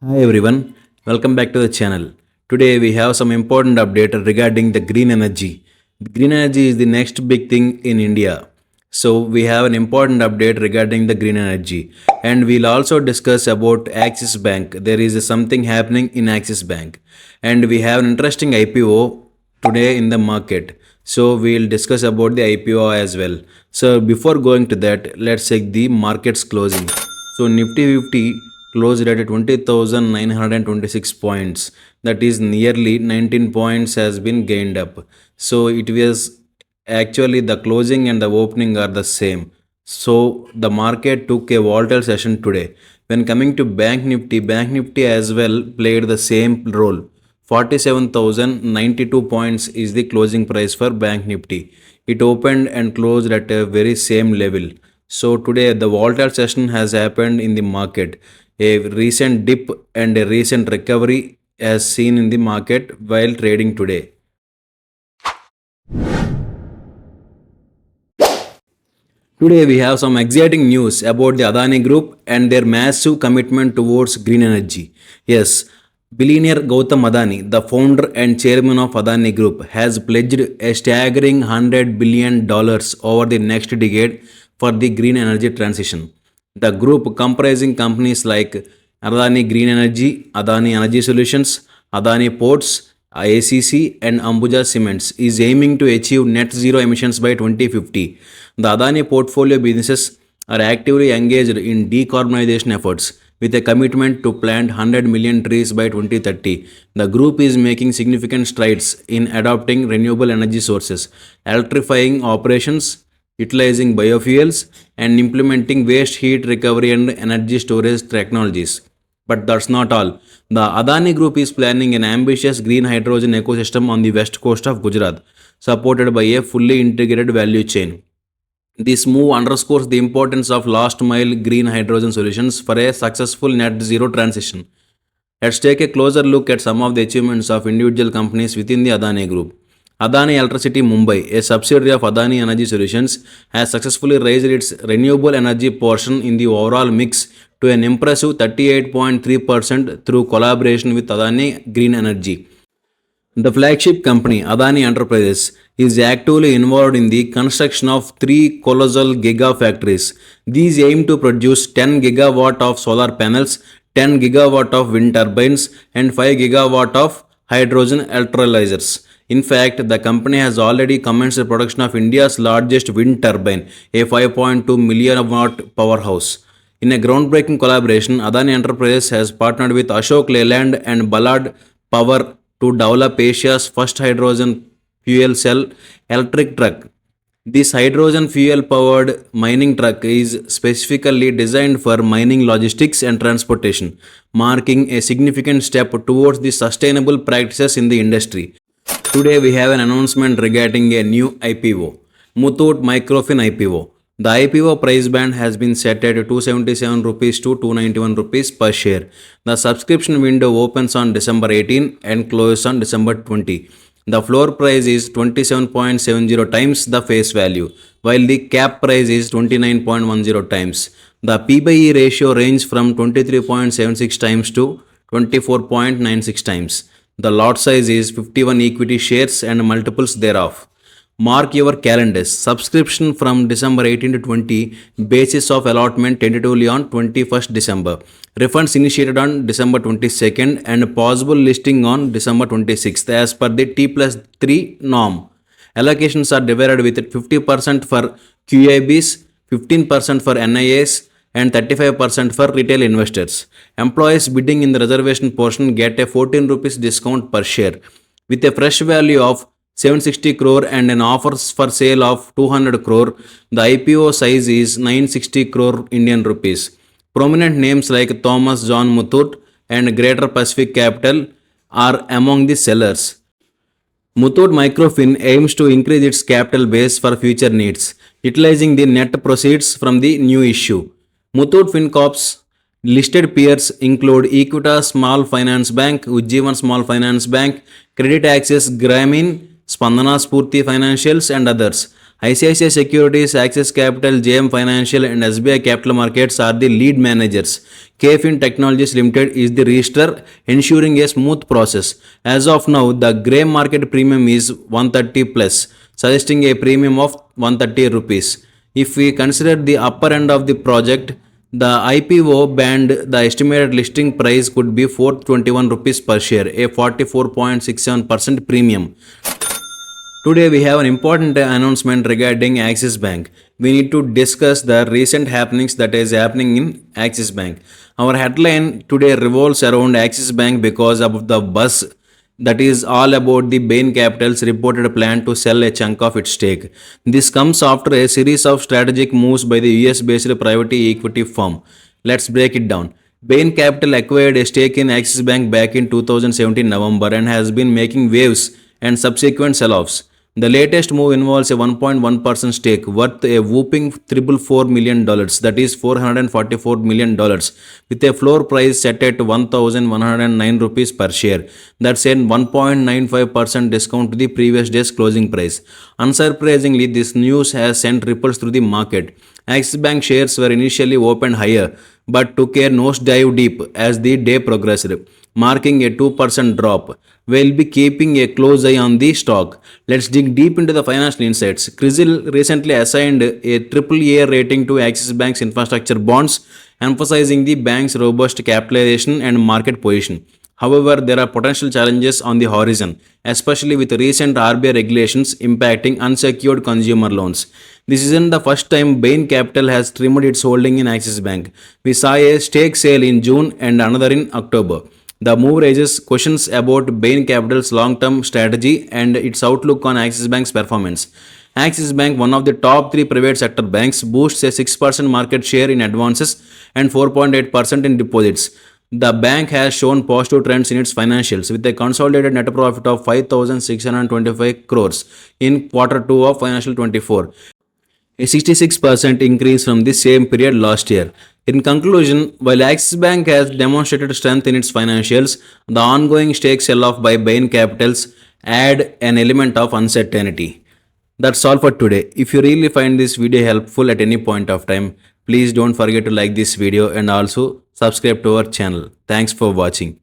Hi everyone, welcome back to the channel. Today we have some important update regarding the green energy. Green energy is the next big thing in India. So we have an important update regarding the green energy and we'll also discuss about Axis Bank. There is something happening in Axis Bank and we have an interesting IPO today in the market. So we'll discuss about the IPO as well. So before going to that, let's check the market's closing. So Nifty 50 closed at 20,926 points. That is nearly 19 points has been gained up. So it was actually the closing and the opening are the same. So the market took a volatile session today. When coming to Bank Nifty as well played the same role. 47,092 points is the closing price for Bank Nifty. It opened and closed at a very same level. So today the volatile session has happened in the market. A recent dip and a recent recovery as seen in the market while trading today. Today we have some exciting news about the Adani Group and their massive commitment towards green energy. Yes, billionaire Gautam Adani, the founder and chairman of Adani Group, has pledged a staggering $100 billion over the next decade for the green energy transition. The group, comprising companies like Adani Green Energy, Adani Energy Solutions, Adani Ports SEZ, and Ambuja Cements, is aiming to achieve net zero emissions by 2050. The Adani portfolio businesses are actively engaged in decarbonization efforts with a commitment to plant 100 million trees by 2030. The group is making significant strides in adopting renewable energy sources, electrifying operations, utilizing biofuels, and implementing waste heat recovery and energy storage technologies. But that's not all. The Adani Group is planning an ambitious green hydrogen ecosystem on the west coast of Gujarat, supported by a fully integrated value chain. This move underscores the importance of last mile green hydrogen solutions for a successful net zero transition. Let's take a closer look at some of the achievements of individual companies within the Adani Group. Adani Electricity Mumbai, a subsidiary of Adani Energy Solutions, has successfully raised its renewable energy portion in the overall mix to an impressive 38.3% through collaboration with Adani Green Energy. The flagship company, Adani Enterprises, is actively involved in the construction of three colossal Giga-Factories. These aim to produce 10 gigawatt of solar panels, 10 gigawatt of wind turbines, and 5 gigawatt of hydrogen electrolyzers. In fact, the company has already commenced the production of India's largest wind turbine, a 5.2 million watt powerhouse. In a groundbreaking collaboration, Adani Enterprises has partnered with Ashok Leyland and Ballard Power to develop Asia's first hydrogen fuel cell electric truck. This hydrogen fuel powered mining truck is specifically designed for mining logistics and transportation, marking a significant step towards the sustainable practices in the industry. Today we have an announcement regarding a new IPO, Muthoot Microfin IPO. The IPO price band has been set at 277 rupees to 291 rupees per share. The subscription window opens on December 18 and closes on December 20. The floor price is 27.70 times the face value, while the cap price is 29.10 times. The P/E ratio ranges from 23.76 times to 24.96 times. The lot size is 51 equity shares and multiples thereof. Mark your calendars. Subscription from December 18 to 20. Basis of allotment tentatively on 21st December. Refunds initiated on December 22nd and possible listing on December 26th as per the T+3 norm. Allocations are divided with 50% for QIBs, 15% for NIAs, and 35% for retail investors. Employees bidding in the reservation portion get a 14 rupees discount per share. With a fresh value of 760 crore and an offer for sale of 200 crore, the IPO size is 960 crore Indian rupees. Prominent names like Thomas John Muthoot and Greater Pacific Capital are among the sellers. Muthoot Microfin aims to increase its capital base for future needs, utilizing the net proceeds from the new issue. Muthoot FinCorp's listed peers include Equitas Small Finance Bank, Ujjivan Small Finance Bank, Credit Access Grameen, Spandana Spurti Financials, and others. ICICI Securities, Axis Capital, JM Financial, and SBI Capital Markets are the lead managers. KFin Technologies Limited is the registrar, ensuring a smooth process. As of now, the grey market premium is 130 plus, suggesting a premium of 130 rupees. If we consider the upper end of the project, the IPO band, the estimated listing price could be 421 rupees per share, a 44.67% premium. Today we have an important announcement regarding Axis Bank. We need to discuss the recent happenings that is happening in Axis Bank. Our headline today revolves around Axis Bank because of the buzz that is all about the Bain Capital's reported plan to sell a chunk of its stake. This comes after a series of strategic moves by the US based private equity firm. Let's break it down. Bain Capital acquired a stake in Axis Bank back in 2017 November and has been making waves and subsequent sell-offs. The latest move involves a 1.1% stake worth a whopping $444 million, that is $444 million, with a floor price set at 1,109 rupees per share. That's a 1.95% discount to the previous day's closing price. Unsurprisingly, this news has sent ripples through the market. Axis Bank shares were initially opened higher but took a nosedive deep as the day progressed, marking a 2% drop. We'll be keeping a close eye on the stock. Let's dig deep into the financial insights. CRISIL recently assigned a AAA rating to Axis Bank's infrastructure bonds, emphasizing the bank's robust capitalization and market position. However, there are potential challenges on the horizon, especially with recent RBI regulations impacting unsecured consumer loans. This isn't the first time Bain Capital has trimmed its holding in Axis Bank. We saw a stake sale in June and another in October. The move raises questions about Bain Capital's long-term strategy and its outlook on Axis Bank's performance. Axis Bank, one of the top 3 private sector banks, boasts a 6% market share in advances and 4.8% in deposits. The bank has shown positive trends in its financials with a consolidated net profit of 5,625 crores in Q2 of financial 24, a 66% increase from the same period last year. In conclusion, while Axis Bank has demonstrated strength in its financials, the ongoing stake sell-off by Bain Capitals add an element of uncertainty. That's all for today. If you really find this video helpful at any point of time, please don't forget to like this video and also subscribe to our channel. Thanks for watching.